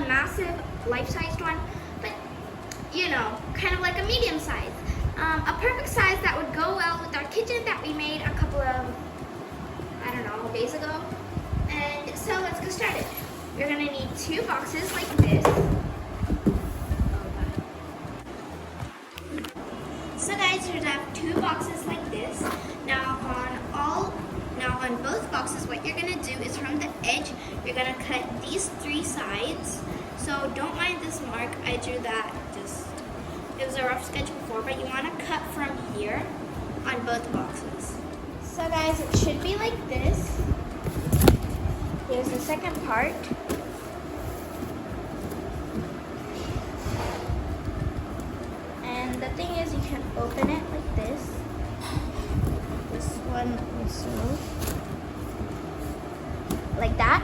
massive life-sized one, but you know, kind of like a medium size. A perfect size that would go well with our kitchen that we made a couple of, I don't know, days ago. And so let's get started. You're gonna need 2 boxes like this. So guys, you're gonna have 2 boxes like this. Now on both boxes, what you're gonna do is from the edge, you're gonna cut these 3 sides. So don't mind this mark, I drew that it was a rough sketch before, but you wanna cut from here on both boxes. So guys, it should be like this. Here's the second part. And the thing is, you can open it like this. This one also. Like that.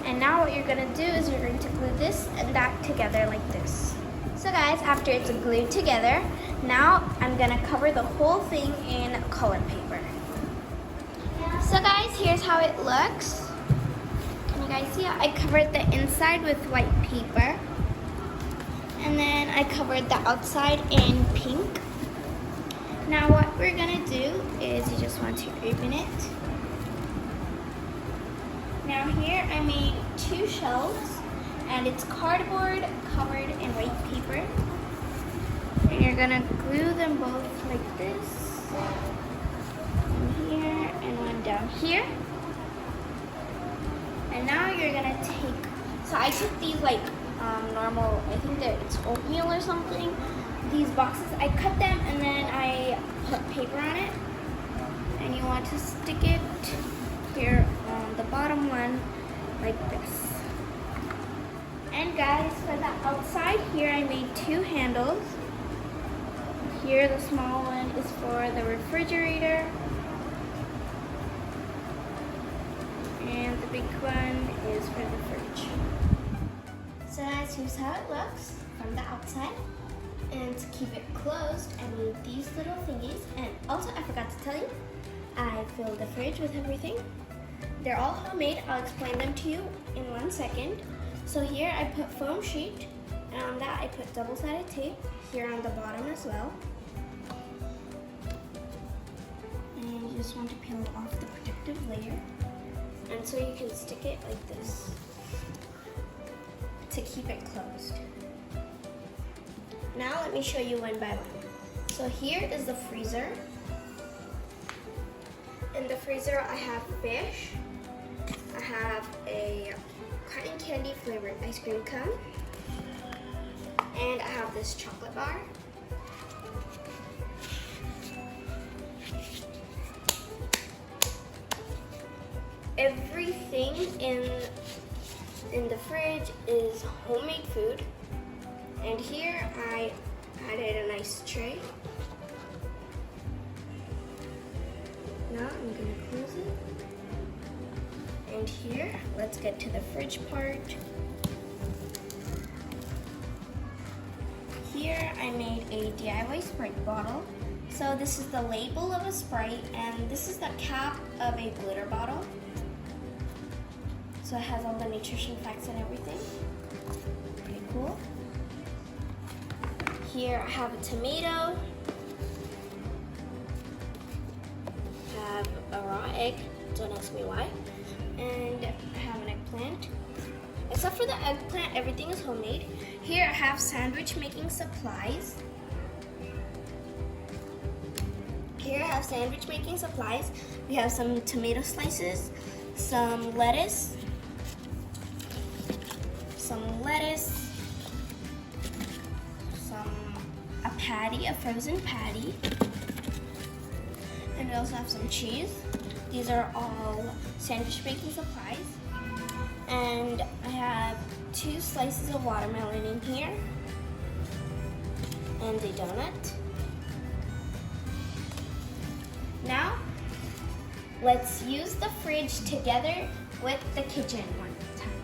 And now what you're gonna do is you're going to glue this and that together like this. So guys, after it's glued together, now I'm gonna cover the whole thing in colored paper. So guys, here's how it looks. Can you guys see? I covered the inside with white paper. And then I covered the outside in pink. Now what we're gonna do is you just want to open it. Now here I made 2 shelves, and it's cardboard covered in white paper. And you're gonna glue them both like this. One here and one down here. And now you're gonna take, so I took these like normal, I think that it's oatmeal or something. These boxes, I cut them and then I put paper on it. And you want to stick it here on the bottom one like this. And guys, for the outside here I made 2 handles. Here the small one is for the refrigerator. And the big one is for the fridge. So guys, here's how it looks from the outside. And to keep it closed, I made these little thingies. And also, I forgot to tell you, I filled the fridge with everything. They're all homemade. I'll explain them to you in 1 second. So here I put foam sheet, and on that I put double-sided tape, here on the bottom as well. And you just want to peel off the protective layer. And so you can stick it like this to keep it closed. Now let me show you one by one. So here is the freezer. In the freezer I have fish. I have a cotton candy flavored ice cream cone. And I have this chocolate bar. Everything in the fridge is homemade food. And here I added a nice tray. Now I'm gonna close it. And here, let's get to the fridge part. Here I made a DIY Sprite bottle. So this is the label of a Sprite, and this is the cap of a glitter bottle. So it has all the nutrition facts and everything. Pretty cool. Here I have a tomato. I have a raw egg, don't ask me why. And I have an eggplant. Except for the eggplant, everything is homemade. Here I have sandwich making supplies. Here I have sandwich making supplies. We have some tomato slices, some lettuce, a patty, a frozen patty, and we also have some cheese. These are all sandwich making supplies. And I have 2 slices of watermelon in here, and a donut. Now, let's use the fridge together with the kitchen one time.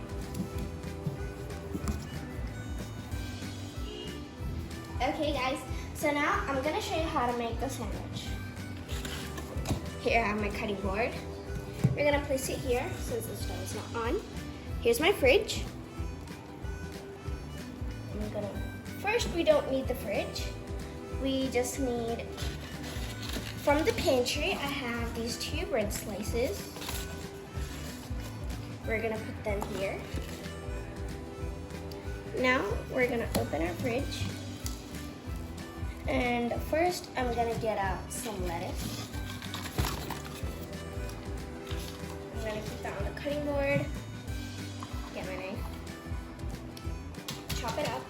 Okay guys, so now I'm gonna show you how to make the sandwich. Here I have my cutting board. We're gonna place it here since the stove is not on. Here's my fridge. first, we don't need the fridge. We just need, from the pantry, I have these 2 bread slices. We're gonna put them here. Now, we're gonna open our fridge. And first, I'm gonna get out some lettuce. I'm gonna put that on the cutting board. Get my knife. Chop it up.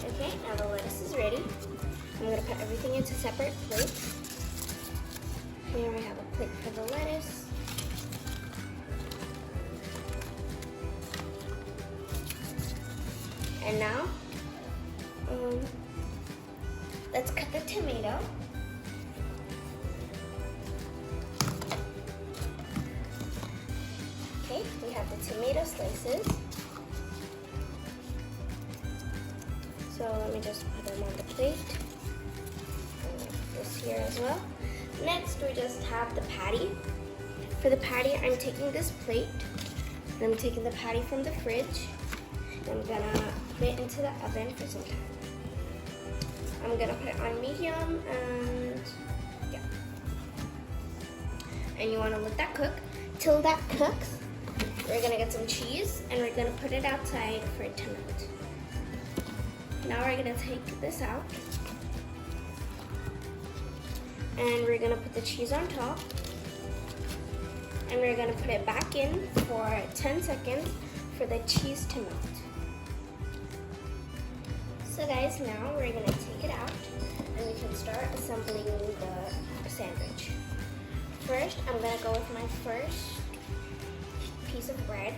Okay, now the lettuce is ready. I'm gonna put everything into separate plates. Here we have a plate for the lettuce. And now, let's cut the tomato. Okay, we have the tomato slices. So let me just put them on the plate. And this here as well. Next, we just have the patty. For the patty, I'm taking this plate. I'm taking the patty from the fridge. I'm gonna put it into the oven for some time. I'm gonna put it on medium and yeah. And you wanna let that cook. Till that cooks, we're gonna get some cheese and we're gonna put it outside for it to melt. Now we're gonna take this out. And we're gonna put the cheese on top. And we're gonna put it back in for 10 seconds for the cheese to melt. So guys, now we're gonna take it out and we can start assembling the sandwich. First, I'm gonna go with my first piece of bread.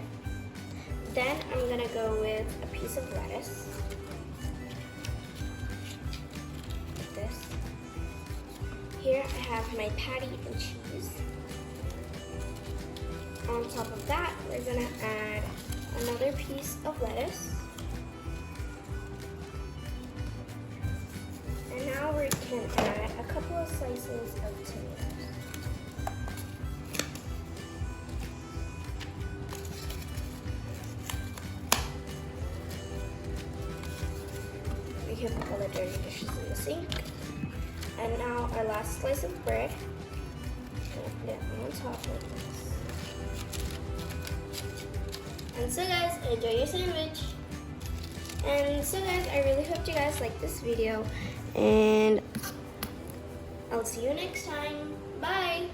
Then I'm gonna go with a piece of lettuce. Like this. Here I have my patty and cheese. On top of that, we're gonna add another piece of lettuce. And now we can add a couple of slices of tomatoes. We can put all the dirty dishes in the sink. And now our last slice of bread. I'm gonna put it on top like this. And so guys, enjoy your sandwich. And so guys, I really hope you guys like this video. And I'll see you next time. Bye.